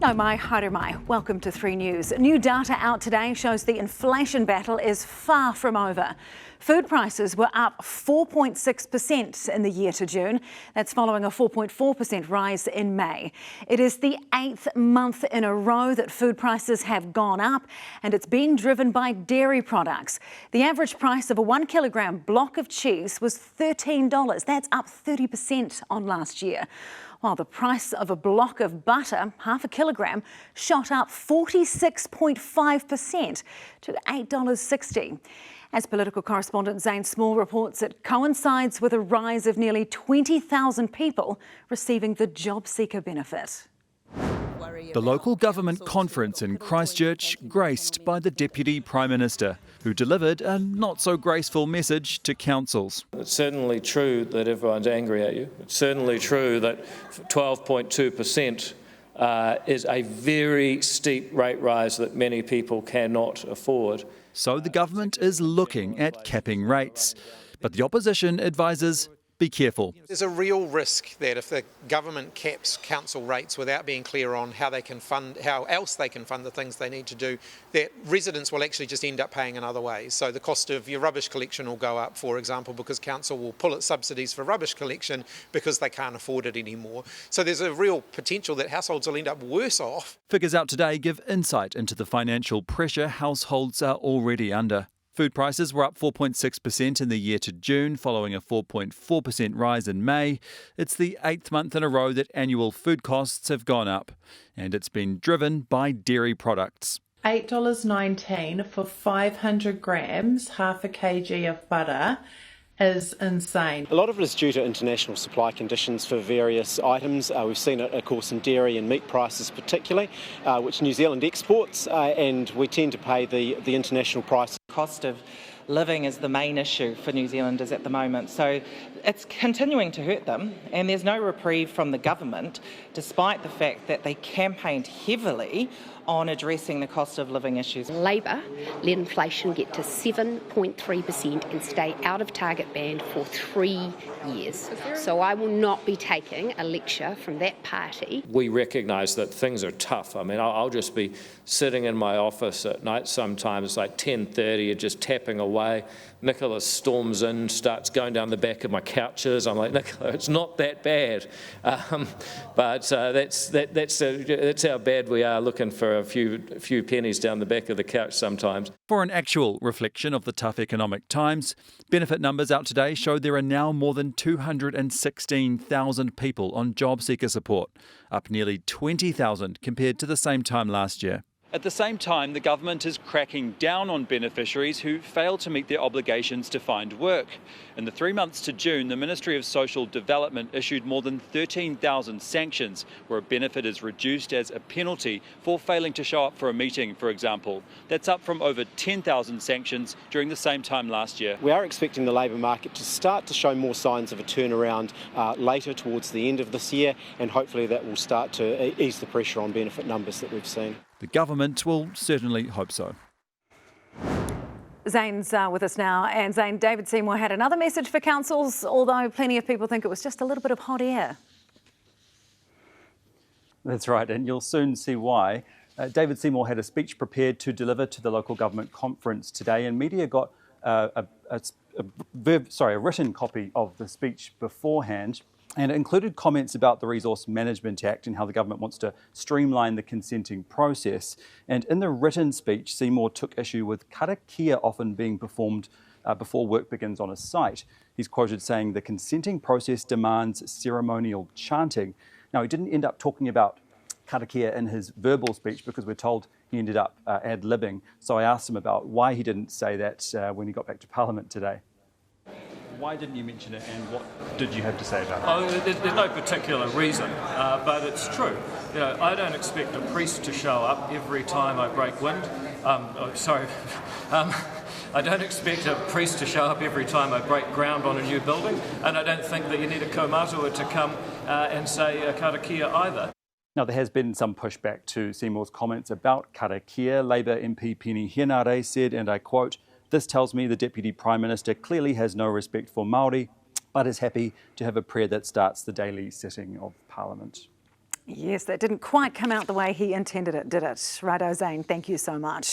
No mai, haere mai. Welcome to 3 News. New data out today shows the inflation battle is far from over. Food prices were up 4.6% in the year to June. That's following a 4.4% rise in May. It is the 8th month in a row that food prices have gone up, and it's being driven by dairy products. The average price of a 1 kilogram block of cheese was $13. That's up 30% on last year. While the price of a block of butter, half a kilogram, shot up 46.5% to $8.60. As political correspondent Zane Small reports, it coincides with a rise of nearly 20,000 people receiving the Jobseeker benefit. The local government conference in Christchurch graced by the Deputy Prime Minister, who delivered a not-so-graceful message to councils. It's certainly true that everyone's angry at you. It's certainly true that 12.2% is a very steep rate rise that many people cannot afford. So the government is looking at capping rates. But the opposition advises be careful. There's a real risk that if the government caps council rates without being clear on how else they can fund the things they need to do, that residents will actually just end up paying in other ways. So the cost of your rubbish collection will go up, for example, because council will pull its subsidies for rubbish collection because they can't afford it anymore. So there's a real potential that households will end up worse off. Figures out today give insight into the financial pressure households are already under. Food prices were up 4.6% in the year to June, following a 4.4% rise in May. It's the 8th month in a row that annual food costs have gone up, and it's been driven by dairy products. $8.19 for 500 grams, half a kg of butter, is insane. A lot of it is due to international supply conditions for various items. We've seen it, of course, in dairy and meat prices particularly, which New Zealand exports, and we tend to pay the international price. Cost of living is the main issue for New Zealanders at the moment, so it's continuing to hurt them, and there's no reprieve from the government, despite the fact that they campaigned heavily on addressing the cost of living issues. Labor let inflation get to 7.3% and stay out of target band for 3 years. So I will not be taking a lecture from that party. We recognise that things are tough. I mean, I'll just be sitting in my office at night sometimes, it's like 10:30, you're just tapping away. Nicola storms in, starts going down the back of my couches. I'm like, Nicola, it's not that bad. But that's how bad we are, looking for a few pennies down the back of the couch sometimes. For an actual reflection of the tough economic times, benefit numbers out today show there are now more than 216,000 people on Jobseeker support, up nearly 20,000 compared to the same time last year. At the same time, the government is cracking down on beneficiaries who fail to meet their obligations to find work. In the 3 months to June, the Ministry of Social Development issued more than 13,000 sanctions where a benefit is reduced as a penalty for failing to show up for a meeting, for example. That's up from over 10,000 sanctions during the same time last year. We are expecting the labour market to start to show more signs of a turnaround later towards the end of this year, and hopefully that will start to ease the pressure on benefit numbers that we've seen. The government will certainly hope so. Zane's with us now, and Zane, David Seymour had another message for councils, although plenty of people think it was just a little bit of hot air. That's right, and you'll soon see why. David Seymour had a speech prepared to deliver to the local government conference today, and media got a written copy of the speech beforehand. And it included comments about the Resource Management Act and how the government wants to streamline the consenting process. And in the written speech, Seymour took issue with karakia often being performed before work begins on a site. He's quoted saying the consenting process demands ceremonial chanting. Now, he didn't end up talking about karakia in his verbal speech because we're told he ended up ad-libbing. So I asked him about why he didn't say that when he got back to Parliament today. Why didn't you mention it, and what did you have to say about it? There's no particular reason, but it's true. You know, I don't expect a priest to show up every time I break wind. I don't expect a priest to show up every time I break ground on a new building, and I don't think that you need a kaumatua to come and say karakia either. Now, there has been some pushback to Seymour's comments about karakia. Labour MP Penny Henare said, and I quote, "This tells me the Deputy Prime Minister clearly has no respect for Māori, but is happy to have a prayer that starts the daily sitting of Parliament." Yes, that didn't quite come out the way he intended it, did it? Righto, Zane, thank you so much.